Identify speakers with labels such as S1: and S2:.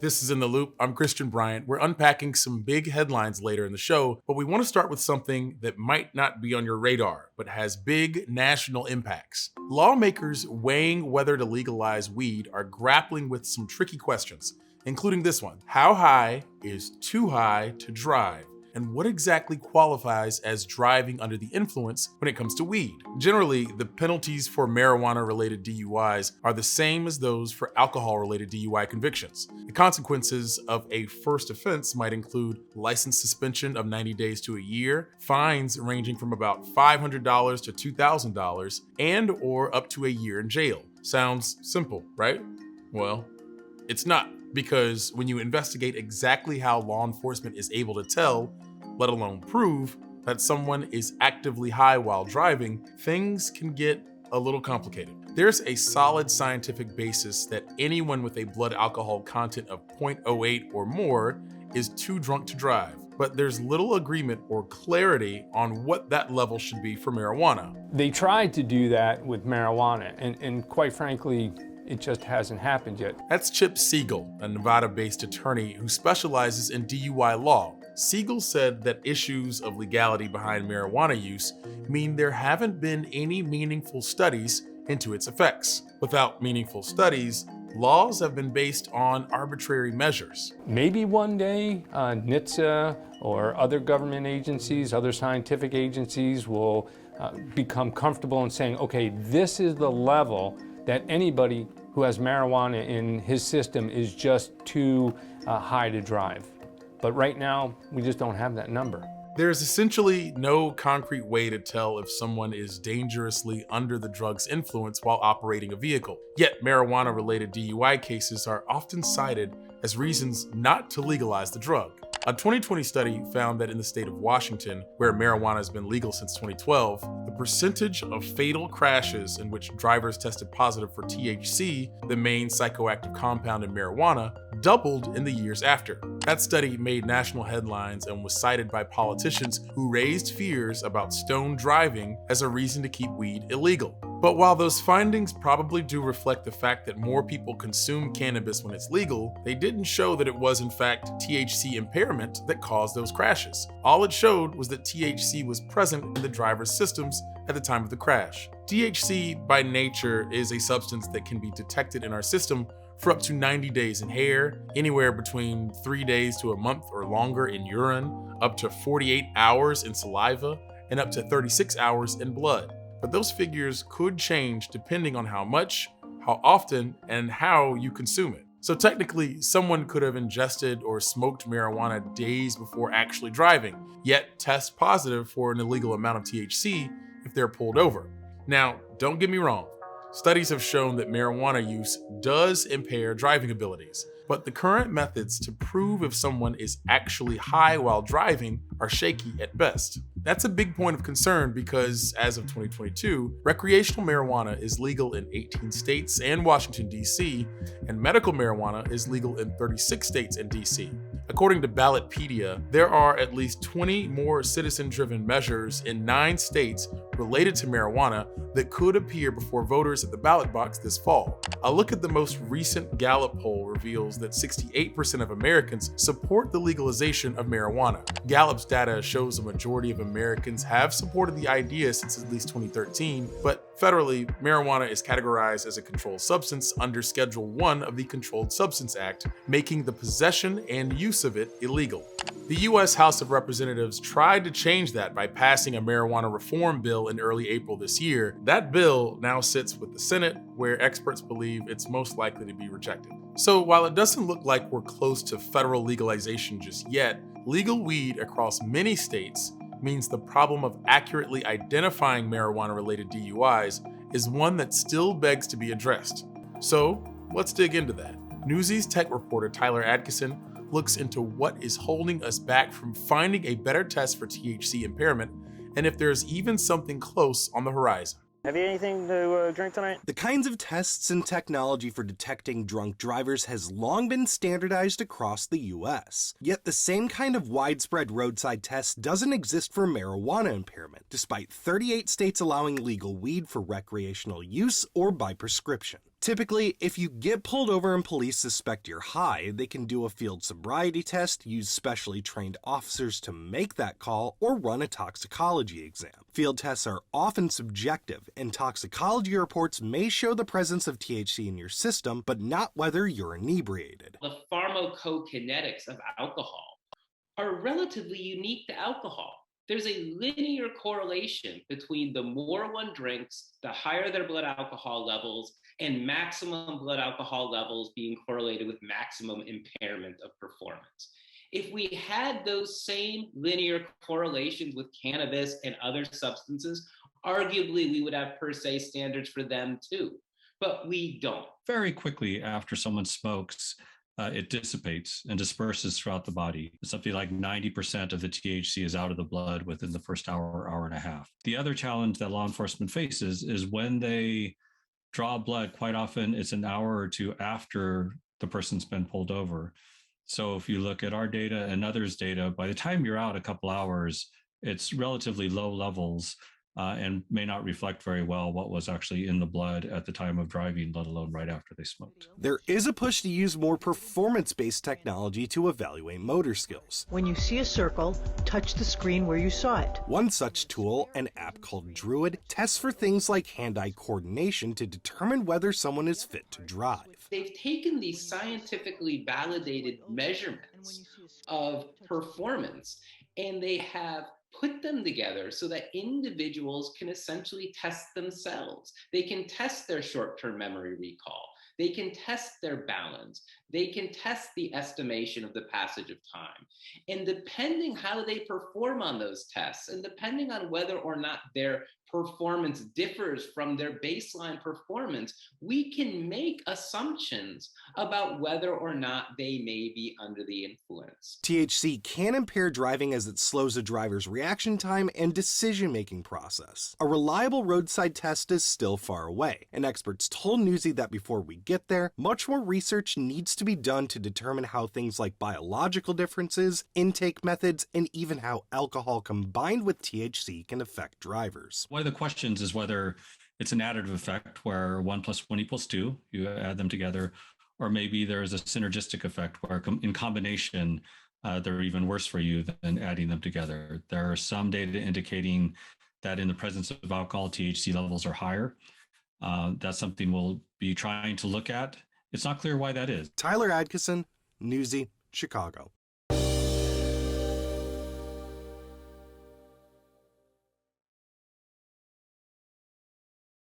S1: This is In the Loop. I'm Christian Bryant. We're unpacking some big headlines later in the show, but we want to start with something that might not be on your radar, but has big national impacts. Lawmakers weighing whether to legalize weed are grappling with some tricky questions, including this one. How high is too high to drive? And what exactly qualifies as driving under the influence when it comes to weed? Generally, the penalties for marijuana-related DUIs are the same as those for alcohol-related DUI convictions. The consequences of a first offense might include license suspension of 90 days to a year, fines ranging from about $500 to $2,000, and or up to a year in jail. Sounds simple, right? Well, it's not. Because when you investigate exactly how law enforcement is able to tell, let alone prove, that someone is actively high while driving, things can get a little complicated. There's a solid scientific basis that anyone with a blood alcohol content of 0.08 or more is too drunk to drive. But there's little agreement or clarity on what that level should be for marijuana.
S2: They tried to do that with marijuana, and quite frankly, it just hasn't happened yet.
S1: That's Chip Siegel, a Nevada-based attorney who specializes in DUI law. Siegel said that issues of legality behind marijuana use mean there haven't been any meaningful studies into its effects. Without meaningful studies, laws have been based on arbitrary measures.
S2: Maybe one day NHTSA or other government agencies, other scientific agencies will become comfortable in saying, okay, this is the level that anybody who has marijuana in his system is just too high to drive. But right now, we just don't have that number.
S1: There's essentially no concrete way to tell if someone is dangerously under the drug's influence while operating a vehicle. Yet marijuana-related DUI cases are often cited as reasons not to legalize the drug. A 2020 study found that in the state of Washington, where marijuana has been legal since 2012, the percentage of fatal crashes in which drivers tested positive for THC, the main psychoactive compound in marijuana, doubled in the years after. That study made national headlines and was cited by politicians who raised fears about stoned driving as a reason to keep weed illegal. But while those findings probably do reflect the fact that more people consume cannabis when it's legal, they didn't show that it was in fact THC impairment that caused those crashes. All it showed was that THC was present in the driver's systems at the time of the crash. THC by nature is a substance that can be detected in our system for up to 90 days in hair, anywhere between 3 days to a month or longer in urine, up to 48 hours in saliva, and up to 36 hours in blood. But those figures could change depending on how much, how often, and how you consume it. So technically, someone could have ingested or smoked marijuana days before actually driving, yet test positive for an illegal amount of THC if they're pulled over. Now, don't get me wrong. Studies have shown that marijuana use does impair driving abilities, but the current methods to prove if someone is actually high while driving are shaky at best. That's a big point of concern because, as of 2022, recreational marijuana is legal in 18 states and Washington, D.C., and medical marijuana is legal in 36 states and D.C. According to Ballotpedia, there are at least 20 more citizen-driven measures in 9 states related to marijuana that could appear before voters at the ballot box this fall. A look at the most recent Gallup poll reveals that 68% of Americans support the legalization of marijuana. Gallup's data shows a majority of Americans have supported the idea since at least 2013, but federally, marijuana is categorized as a controlled substance under Schedule 1 of the Controlled Substance Act, making the possession and use of it illegal. The U.S. House of Representatives tried to change that by passing a marijuana reform bill in early April this year. That bill now sits with the Senate, where experts believe it's most likely to be rejected. So while it doesn't look like we're close to federal legalization just yet, legal weed across many states means the problem of accurately identifying marijuana-related DUIs is one that still begs to be addressed. So let's dig into that. Newsy's tech reporter Tyler Atkinson looks into what is holding us back from finding a better test for THC impairment, and if there's even something close on the horizon.
S3: Have you anything to drink tonight?
S4: The kinds of tests and technology for detecting drunk drivers has long been standardized across the U.S. Yet the same kind of widespread roadside test doesn't exist for marijuana impairment, despite 38 states allowing legal weed for recreational use or by prescription. Typically, if you get pulled over and police suspect you're high, they can do a field sobriety test, use specially trained officers to make that call, or run a toxicology exam. Field tests are often subjective, and toxicology reports may show the presence of THC in your system, but not whether you're inebriated.
S5: The pharmacokinetics of alcohol are relatively unique to alcohol. There's a linear correlation between the more one drinks, the higher their blood alcohol levels, and maximum blood alcohol levels being correlated with maximum impairment of performance. If we had those same linear correlations with cannabis and other substances, arguably we would have per se standards for them too, but we don't.
S6: Very quickly after someone smokes, it dissipates and disperses throughout the body. Something like 90% of the THC is out of the blood within the first hour, hour and a half. The other challenge that law enforcement faces is when they draw blood, quite often it's an hour or two after the person's been pulled over. So if you look at our data and others' data, by the time you're out a couple hours, it's relatively low levels and may not reflect very well what was actually in the blood at the time of driving, let alone right after they smoked.
S4: There is a push to use more performance-based technology to evaluate motor skills.
S7: When you see a circle, touch the screen where you saw it.
S4: One such tool, an app called Druid, tests for things like hand-eye coordination to determine whether someone is fit to drive.
S5: They've taken these scientifically validated measurements of performance and they have put them together so that individuals can essentially test themselves. They can test their short-term memory recall. They can test their balance. They can test the estimation of the passage of time. And depending how they perform on those tests, and depending on whether or not their performance differs from their baseline performance, we can make assumptions about whether or not they may be under the influence.
S4: THC can impair driving as it slows a driver's reaction time and decision-making process. A reliable roadside test is still far away, and experts told Newsy that before we get there, much more research needs to be done to determine how things like biological differences, intake methods, and even how alcohol combined with THC can affect drivers.
S6: One of the questions is whether it's an additive effect where 1 + 1 = 2, you add them together, or maybe there is a synergistic effect where in combination, they're even worse for you than adding them together. There are some data indicating that in the presence of alcohol, THC levels are higher. That's something we'll be trying to look at. It's not clear why that is.
S4: Tyler Adkisson, Newsy, Chicago.